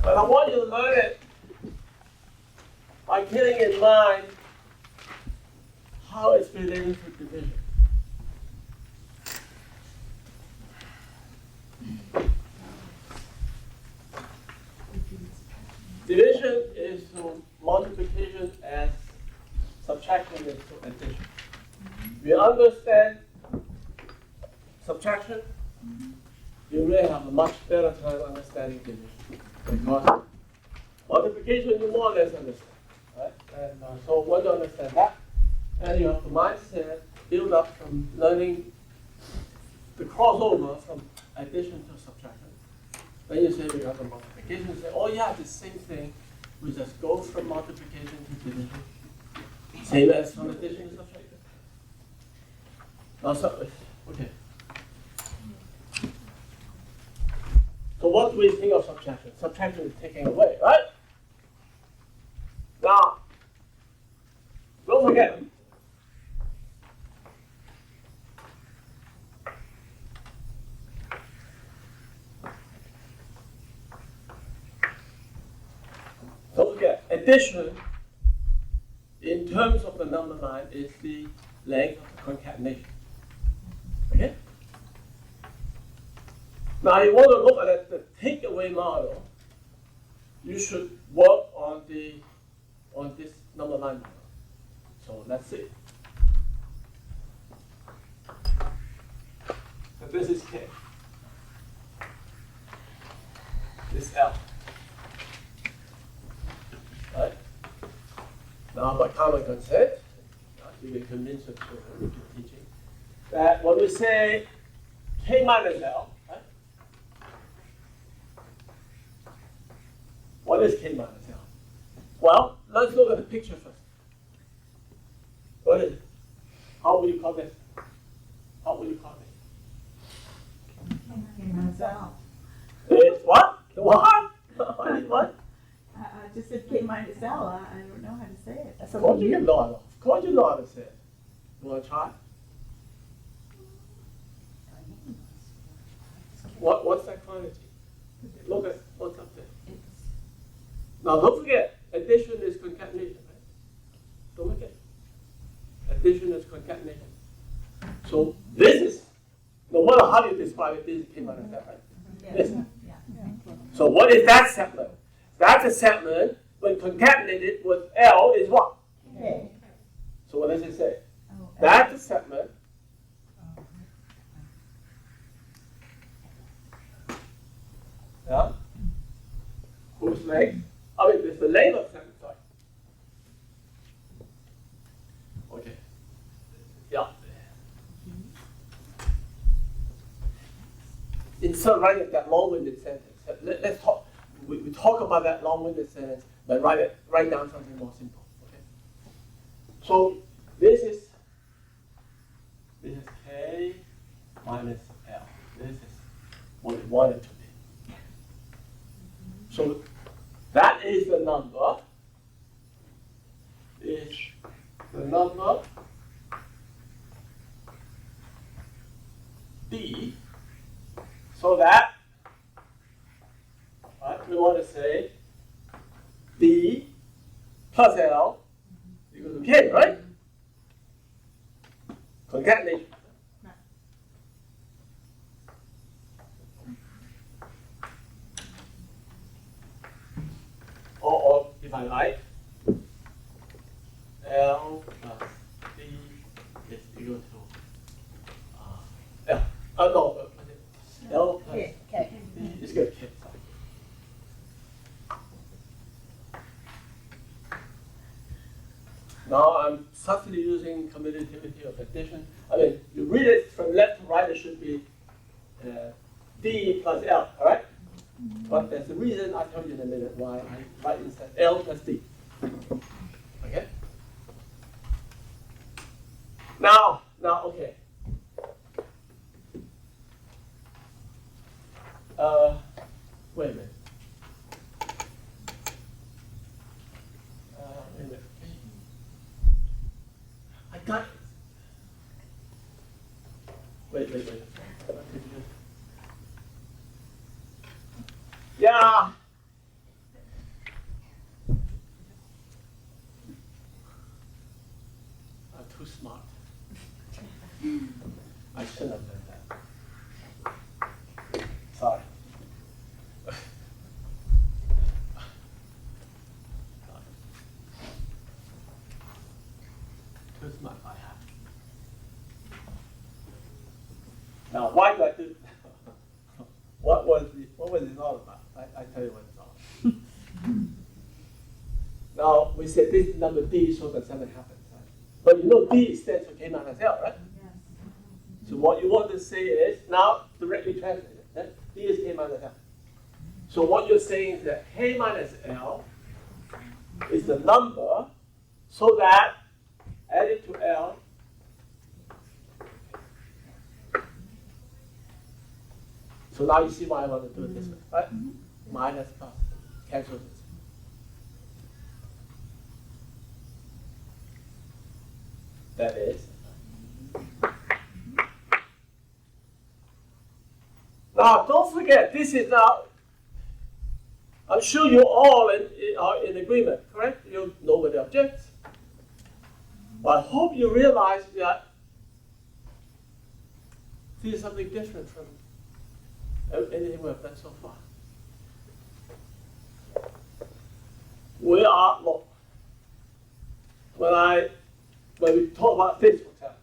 But I want you to learn it by keeping in mind how it's related to division. Division is to multiplication as subtraction is to addition. We understand subtraction, you really have a much better time understanding division. Because multiplication you more or less understand. Right? And so once you understand that, and you have the mindset build up from learning the crossover from addition to subtraction. Then you say we have the multiplication, you say, oh yeah, the same thing. We just go from multiplication to division. Same as from addition to subtraction. Now, so, okay. So what do we think of subtraction? Subtraction is taking away, right? Now, don't forget. Don't forget, addition, in terms of the number line, is the length of the concatenation. Okay? Now, you want to look at the takeaway model, you should work on this number line model. So let's see. So this is K. This is L. Right? Now, by common consent, you can convince the children with the teaching that when we say K minus L, right? What is K minus L? Well, let's look at the picture first. What is it? How will you call this? How will you call this? K minus L. It's what? What? What is what? I just said K minus L. I don't know how to say it. Of course you know how. Of course you know how to say it. You want to try? What's that quantity? Look at what's up there. Now don't forget, addition is concatenation, right? Don't forget. Addition is concatenation. So this is, no matter how you describe it, this is K minus L, right? Yeah. This. Yeah. So what is that segment? That's a segment when concatenated with L is what? K. So what does it say? Oh, That's a segment. Yeah? Whose length? I mean, it's the length of segment, sorry. Okay. Yeah. Instead of writing that long-winded sentence, let's talk. We talk about that long-winded sentence, but write down something more simple. Okay. So this is K minus L. This is what we want it to be. So that is the number. Is the number D. So that, right, we want to say D plus L equals to K, right? Concatenation. Or if I like, L plus D is equal to L. No, L plus K. D is equal to K. Now I'm subtly using commutativity of addition. I mean, you read it from left to right, it should be D plus L, all right? But there's a reason I'll tell you in a minute why I write instead L plus D. Okay? Now, okay. Wait a minute. Wait a minute. I got it. Wait. Yeah. smart. I shouldn't have done that. Sorry. Too smart I have. Now, why do I do? What was it all about? I tell you what it's all about. Now, we said this number D shows that something happens, right? But you know D stands for K minus L, right? Yes. So what you want to say is, now directly translate it, right? D is K minus L. So what you're saying is that K minus L is the number so that added to L so now you see why I want to do it this way, right? Minus plus, cancel this. That is. Now, don't forget, this is now, I'm sure you all are in agreement, correct? You know what the objects. But I hope you realize that this is something different from anything we've done so far. We are, look, when we talk about this, for example,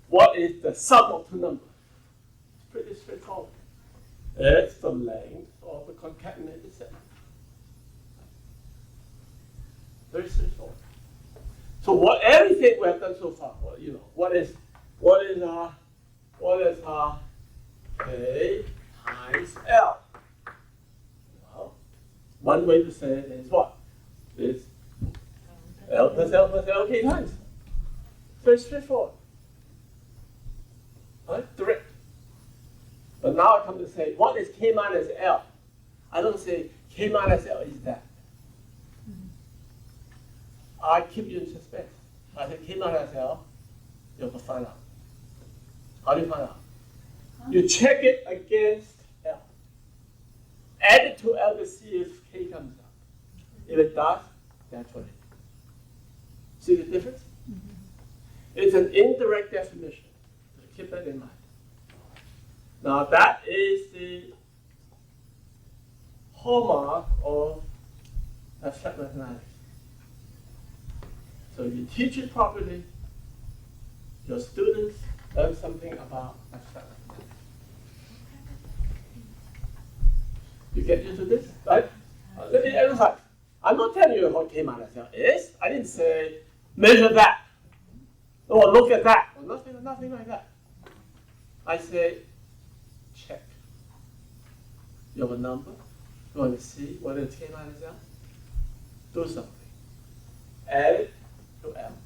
what is the sum of two numbers? It's pretty straightforward. It's the length of the concatenated set. Very straightforward. So everything we have done so far, well, you know, what is our K times L? Well, one way to say it is what? Is L plus L plus L K times. Very straightforward. Right? Direct. But now I come to say, what is K minus L? I don't say K minus L is that. I keep you in suspense. I say K minus L, you have to find out. How do you find out? You check it against L. Add it to L to see if K comes up. If it does, that's what it is. See the difference? It's an indirect definition. So keep that in mind. Now that is the hallmark of abstract mathematics. So if you teach it properly, your students learn something about abstract mathematics. You get used to this, right? Let me emphasize. I'm not telling you what K minus L is. I didn't say measure that or look at that or nothing like that. I say check. You have a number. You want to see what is K minus L? Do something. Add it to L.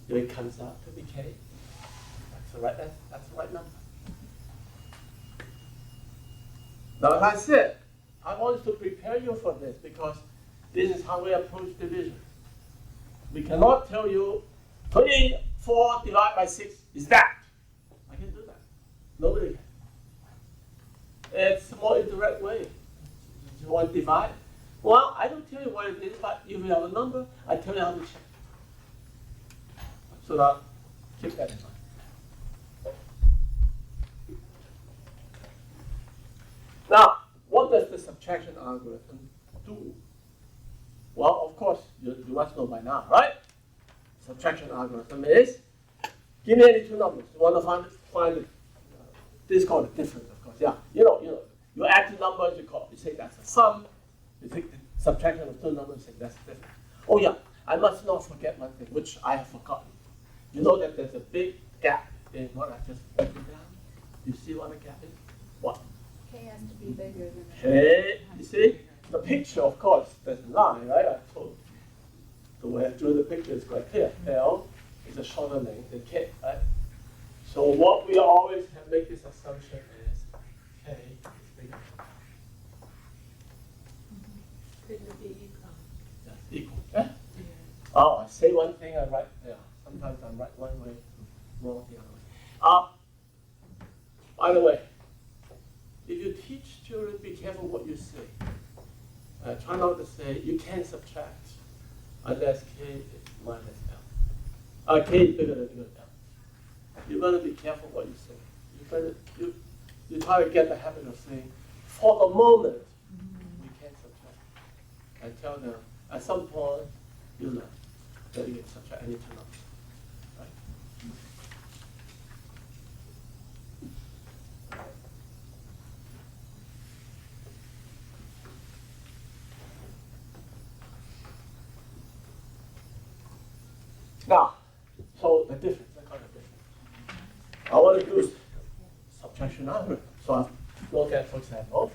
If it comes out to be K, that's the right number. Now, as I said, I want to prepare you for this because this is how we approach division. We cannot tell you 24 divided by 6 is that. I can do that. Nobody can. It's a more indirect way. You want to divide? Well, I don't tell you what it is, but if you have a number, I tell you how to check. So now, keep that in mind. Now, what does the subtraction algorithm do? Well, of course, you must know by now, right? Subtraction algorithm is, give me any two numbers. You want to find it. This is called the difference, of course. Yeah, you know. You add two numbers, you say that's a sum. You take the subtraction of two numbers, you say that's a difference. Oh yeah, I must not forget one thing, which I have forgotten. You know that there's a big gap in what I just wrote down. You see what a gap is? What? K has to be bigger than K, you see? The picture, of course, doesn't lie, right? I told you. The way I drew the picture is quite clear. L is a shorter length than K, right? So what we always have make this assumption is K is bigger. Couldn't it be equal? That's equal. Yeah? Oh, I say one thing, I write there. Sometimes I write one way, wrong the other way. By the way, if you teach children, be careful what you say. Try not to say you can't subtract unless K is minus L. K is bigger than equal to L. You better be careful what you say. You try to get the habit of saying, for the moment, we can't subtract. And tell them, at some point, you learn that you can subtract any two numbers. Right? Now, so the difference, I got the difference. I want to do subtraction algorithm. So I look at, for example,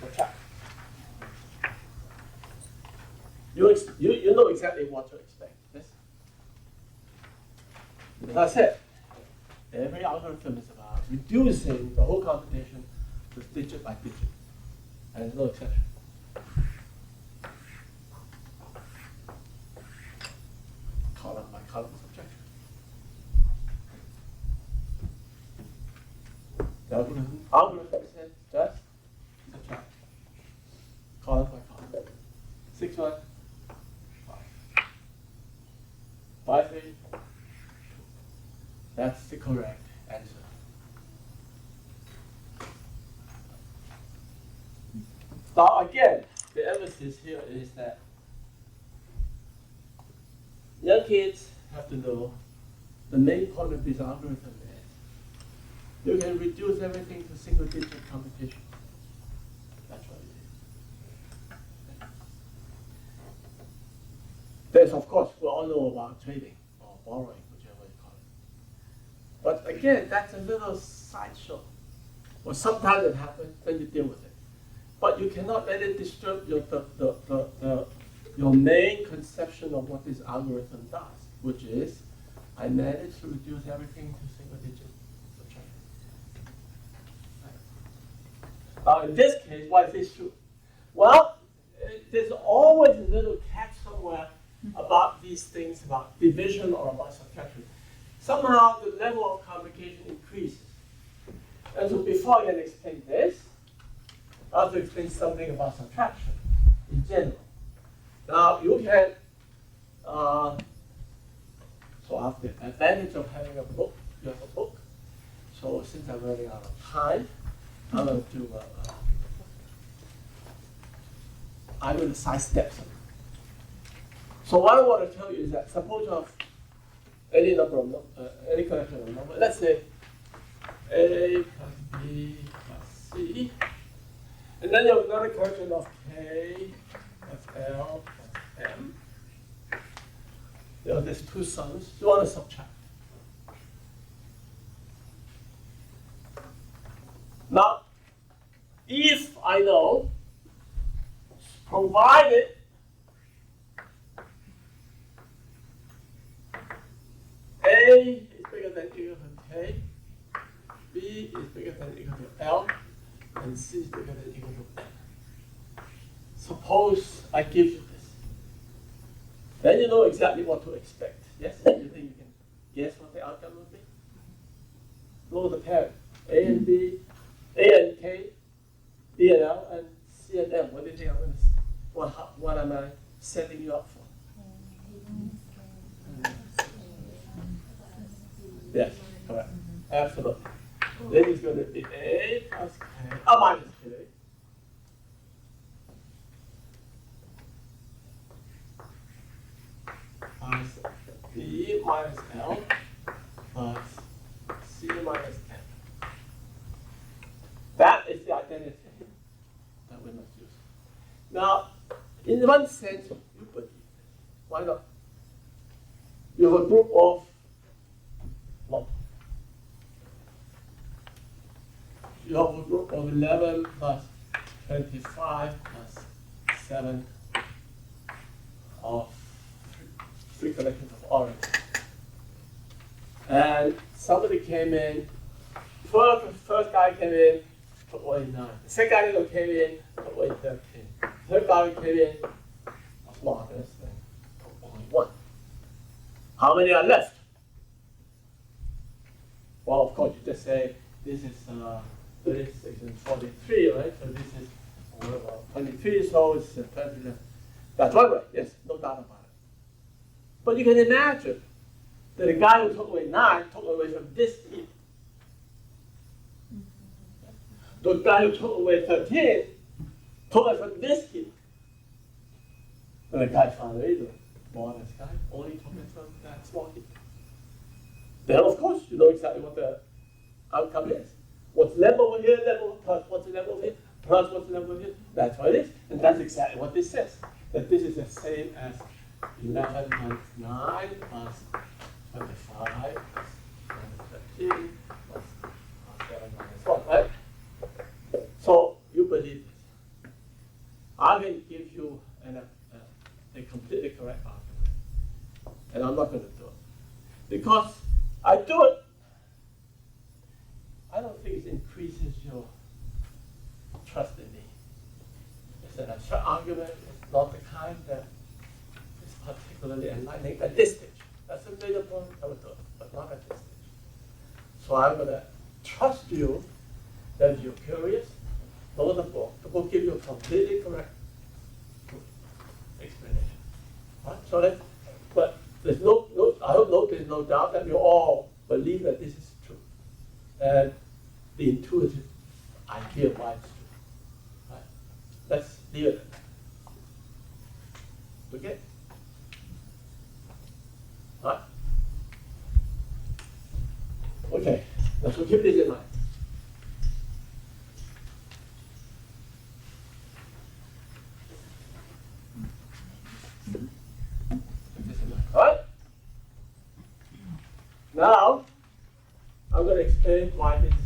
subtract. You know exactly what to expect. Yes? As I said, every algorithm is about reducing the whole computation to digit by digit. And there's no exception. Column by column subtraction. The algorithm says just subtract. Column by column. 6, 1, 5. 5, 3. That's the correct answer. Now again, the emphasis here is that young kids have to know the main point of this algorithm is you can reduce everything to single digit computation. That's what it is. There's, of course, we all know about trading or borrowing, whichever you call it. But again, that's a little sideshow. Or sometimes it happens, then you deal with it. But you cannot let it disturb your main conception of what this algorithm does, which is I managed to reduce everything to single digit subtraction. Now in this case, why is this true? Well, there's always a little catch somewhere about these things, about division or about subtraction. Somehow the level of complication increases. And so before I can explain this, I have to explain something about subtraction in general. Now you can, so I have the advantage of having a book. You have a book. So since I'm running out of time, I'm going to do I'm going to sidestep something. So what I want to tell you is that suppose you have any number of any collection of numbers. Let's say A plus B plus C. And then you have another collection of K plus L plus M. There's two sums. You want to subtract. Now, if I know, provided A is bigger than equal to K, B is bigger than equal to L, and C is bigger than equal to M. Suppose I give you this. Then you know exactly what to expect. Yes? You think you can guess what the outcome will be? Know the parent. A and B, A and K, B and L, and C and M. What do you think I'm going to what am I setting you up for? Yes, correct. Absolutely. Then it's going to be A plus K, minus K. Plus B minus L plus C minus M. That is the identity that we must use. Now, in one sense, you believe it. Why not? You have a group of you have a group of 11 plus 25 plus 7 of three collections of orange. And somebody came in, first guy came in, put away 9. The second guy came in, put away 13. The third guy came in, was modest, and put only 1. How many are left? Well, of course, you just say this is 36 and 43, right? So this is whatever, 23, so it's 20. That's one way, yes, no doubt about it. But you can imagine that the guy who took away 9 took away from this heap. The guy who took away 13 took away from this heap. And the guy found later, boy, this guy only took it from that small heap. Then, of course, you know exactly what the outcome is. What's left over here, plus what's left over here, plus what's left over here. That's what it is. And that's exactly what this says. That this is the same as 11 minus 9 plus 25 plus 13 plus 7 minus 1, right? So you believe this. I can give you a completely correct argument. And I'm not going to do it. Because I do it, I don't think it increases your trust in me. It's an abstract argument. It's not the kind that is particularly enlightening at this stage. That's a later point, I would do it, but not at this stage. So I'm going to trust you that if you're curious, know the book. The book gives you a completely correct explanation. Right? So that, but there's I hope there's no doubt that you all believe that this is true. And the intuitive idea why it's true. Right? Let's leave it at that. Okay? Right? Okay, let's keep this in mind. Alright? Now, I'm going to explain why this is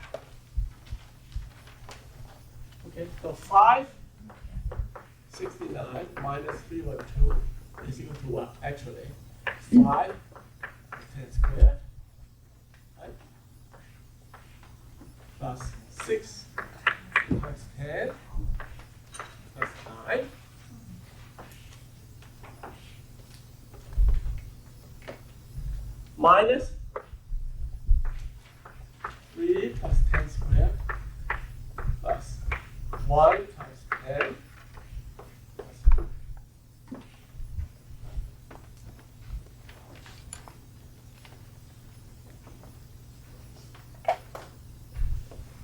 true. Okay, so 569 minus 312 is equal to what? Actually, 5 10 squared, right? Plus 6 times 10 plus 9. Minus 3 plus 10 squared plus 1 times 10 plus 2.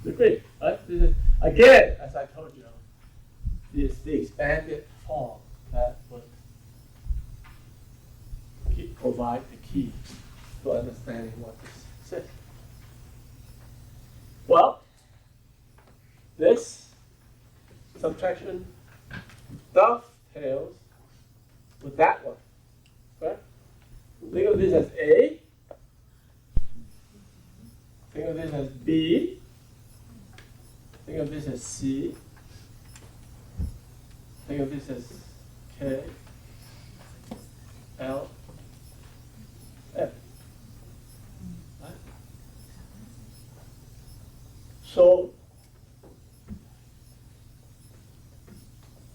Agree, right? This is, again, as I told you, this is the expanded form that would provide the key to understanding what this says. Well, this subtraction dovetails with that one. Right? Think of this as A. Think of this as B. Think of this as C. Think of this as K, L, F. Right? So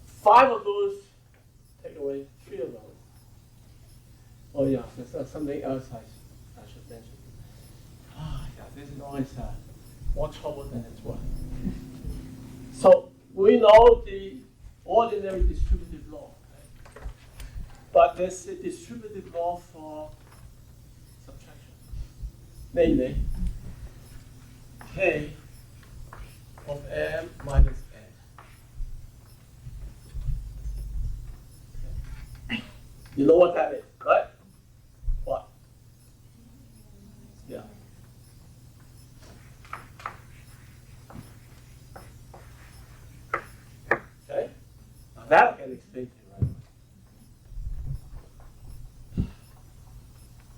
5 of those, take away 3 of those. Oh yeah, there's something else I should mention. Yeah, this is always more trouble than it's worth. So we know the ordinary distributive law, right? But there's a distributive law for subtraction. Namely, K of M minus N. You know what that is, right? What? Yeah. Okay? Now that I can explain to you right away.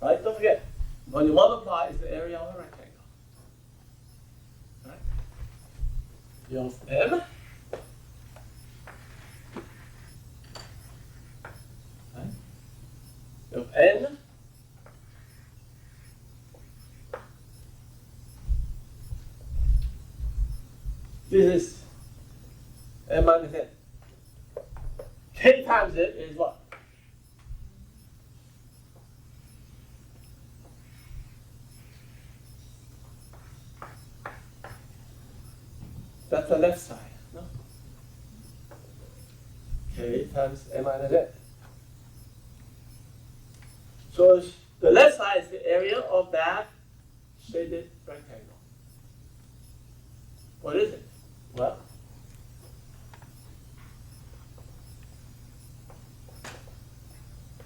Right? Don't forget, when you multiply, it's the area of a rectangle. Right? You have M. Right? You have N. This is M minus N. K times it is what? That's the left side. No? K times A minus N. So the left side is the area of that shaded rectangle. What is it? Well,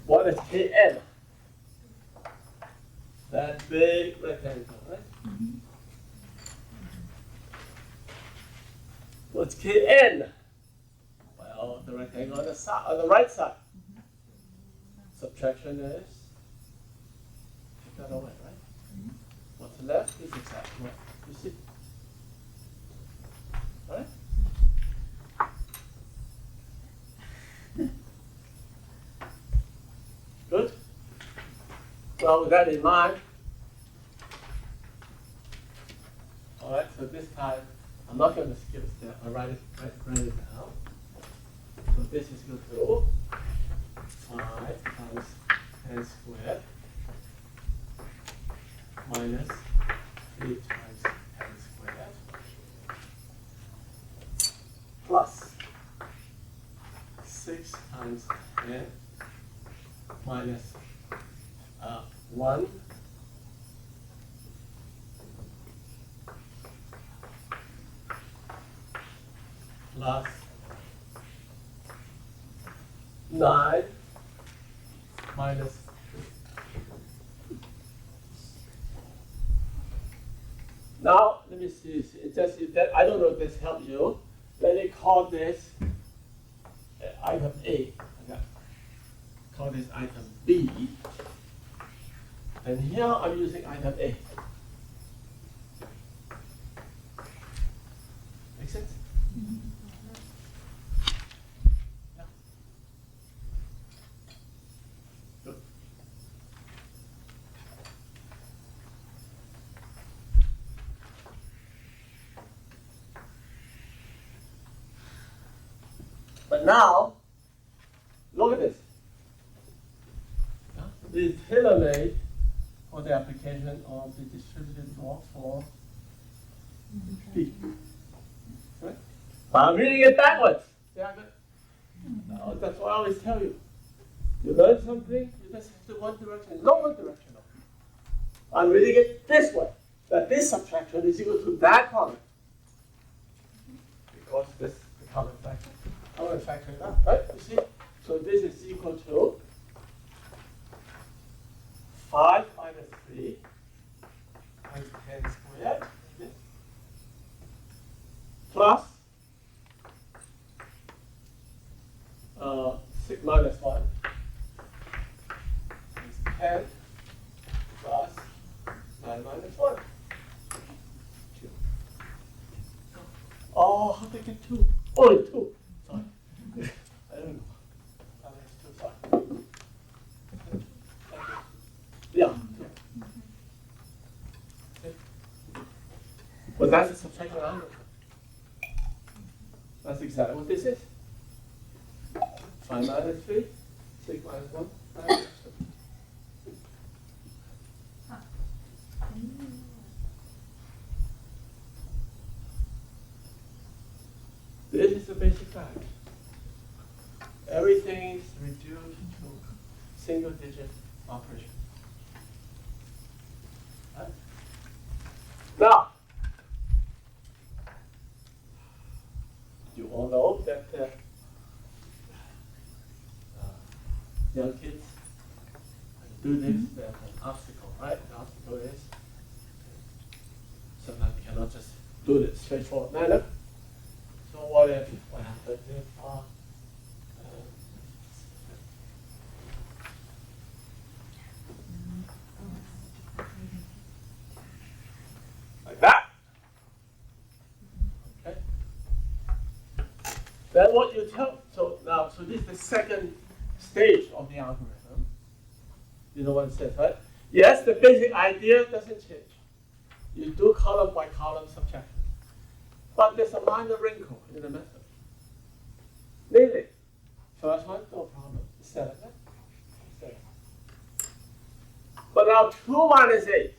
what is Kn? That big rectangle, right? What's Kn? Well, the rectangle on the side, on the right side. Subtraction is take that away, right? What's left is exactly what you see. Right? Good? Well, with that in mind, all right, so this time, I'm not going to skip a step. I write it down. So this is equal to 5 times n squared minus 3 times n squared plus 6 times n minus 1 plus 9 minus 3. Now, let me see. I don't know if this helps you. Let me call this item A. Okay. Call this item B. And here I'm using item A. Make sense? Yeah. Good. But now, look at this. Yeah? This is tailor-made for the application of the distributed law for B. Right? But I'm reading it backwards. Yeah, no, that's what I always tell you. You learn something, you just have to one direction, no one direction. I'm reading it this way. That this subtraction is equal to that column. Because this is the common factor. I want to factor it out, right? You see? So this is equal to 5 minus 3 times 10 squared, okay, plus 6 minus 1 is 10 plus 9 minus 1. 2. Oh, how did I get 2? Oh, it's 2. Sorry. I don't know. How did I get 2? Sorry. Yeah. Well, that's a subtraction angle. That's exactly what this is. 5 minus 3, 6 minus 1, 9. This is the basic fact. Everything is reduced to single-digit operation. Right? Now, you all know that young kids do this, they have an obstacle, right? The obstacle is sometimes you cannot just do it straightforward manner. So what happens if like that? Okay. Then what you tell, so this is the second stage of the algorithm. You know what it says, right? Yes, the basic idea doesn't change. You do column by column subtraction. But there's a minor wrinkle in the method. Really, first one, no problem. 7. 7. But now 2 minus 8,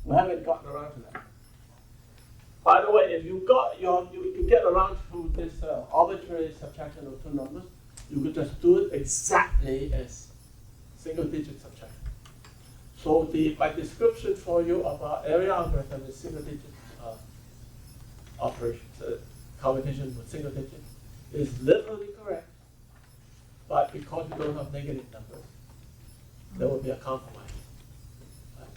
we haven't gotten around to that. By the way, if you get around to this arbitrary subtraction of two numbers, you could just do it exactly as single-digit subtraction. So my description for you of our area algorithm is single-digit operation, computation with single-digit is literally correct, but because you don't have negative numbers, there will be a compromise. Right?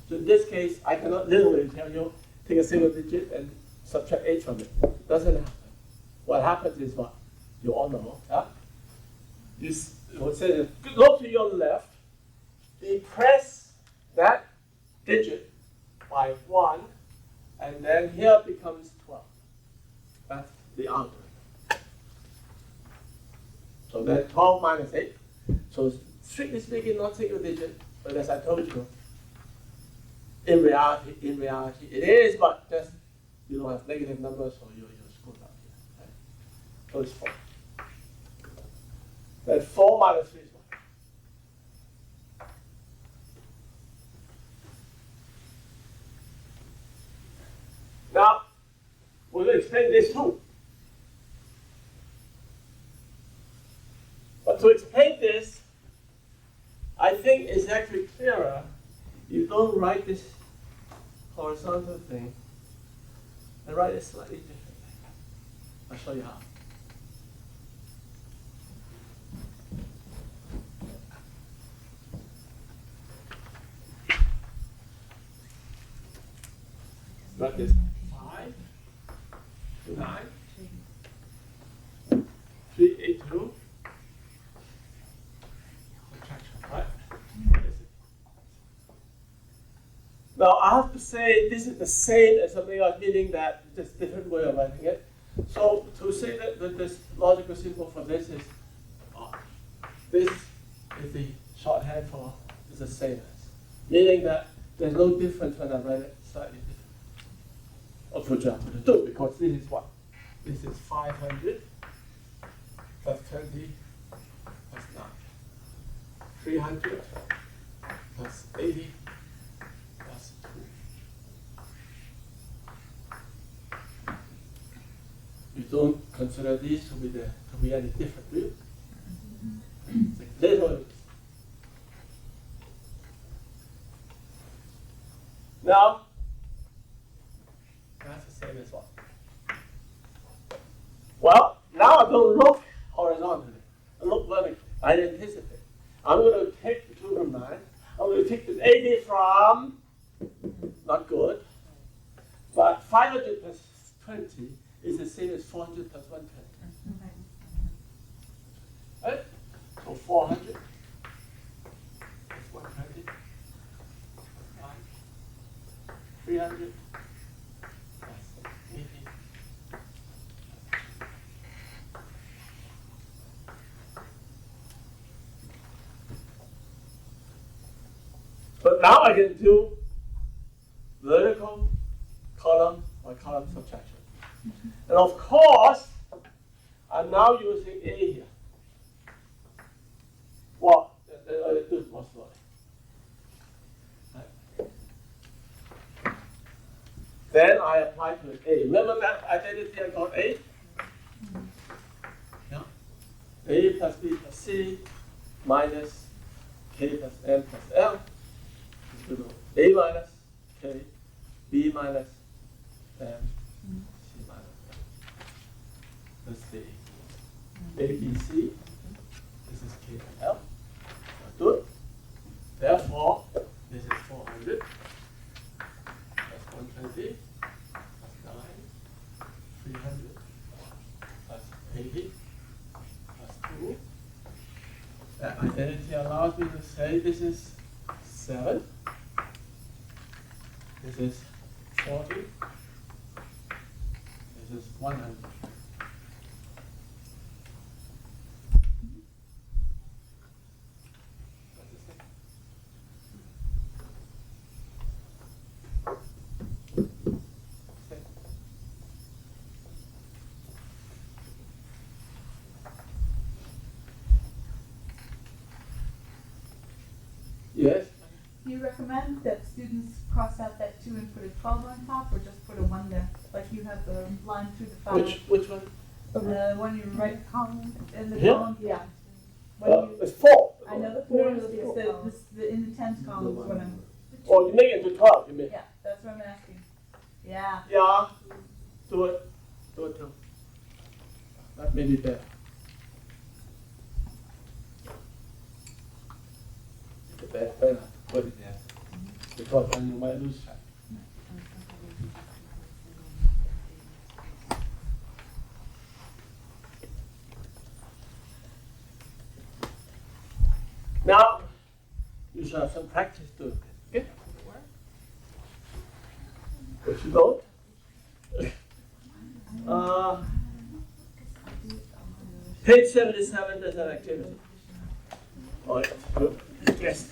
So in this case, I cannot literally tell you take a single digit and subtract 8 from it. Doesn't happen. What happens is what? You all know. Yeah? You would say, look to your left, depress that digit by 1, and then here becomes 12. That's the algorithm. So then 12 minus 8. So strictly speaking, not single digit, but as I told you, in reality, it is, but just you don't have negative numbers, so you're screwed up here. Right? So it's 4. Then 4 minus 3 is what? Now, we'll explain this too. But to explain this, I think it's actually clearer. You don't write this horizontal thing and write it slightly differently. I'll show you how. Write this 5, 9, 3, 8, 2. Right? Now I have to say this is the same as something else, meaning that just different way of writing it. So to say that this logical symbol for this is the shorthand for is the same as, meaning that there's no difference when I write it slightly different. Or for example, the 2, because this is what? This is 500 plus 20 plus 9. 300 plus 80 plus 2. You don't consider these to be any different, do you? It's like literally. Now, that's the same as what? Well, now I don't look horizontally. I look vertically. I anticipate. I'm going to take the 2 from 9. I'm going to take the 80 from, not good, but 500 plus 20 is the same as 400 plus 120. Right? So 400 plus 120, 300 plus 80. But now I can do vertical column by column subtraction. And of course, I'm now using A here. Well, I do it more slowly. Right. Then I apply to it A. Remember that identity I got A? Yeah. A plus B plus C minus K plus M plus L. A minus K, B minus M, C minus M. Let's see. A, B, C. This is K and L. Good. Therefore, this is 400 plus 120 plus 9, 300 plus 80 plus 2. That identity allows me to say this is 7. This is 40. This is 100. You you recommend that students cross out that 2 and put a 12 on top, or just put a 1 there? Like you have the line through the 5. Which one? When you write column, in the Here? column, yeah. When you, It's 4. I know the 4 is in the 10th column is what I'm, Oh, you make it into 12, you mean? yeah, that's what I'm asking. Yeah. Yeah. Do it. Do it too. That may be better. Better. Put it there. Because then you might lose track. Now, you should have some practice to it. Okay? If you don't, page 77, there's an activity. All right, good. Yes.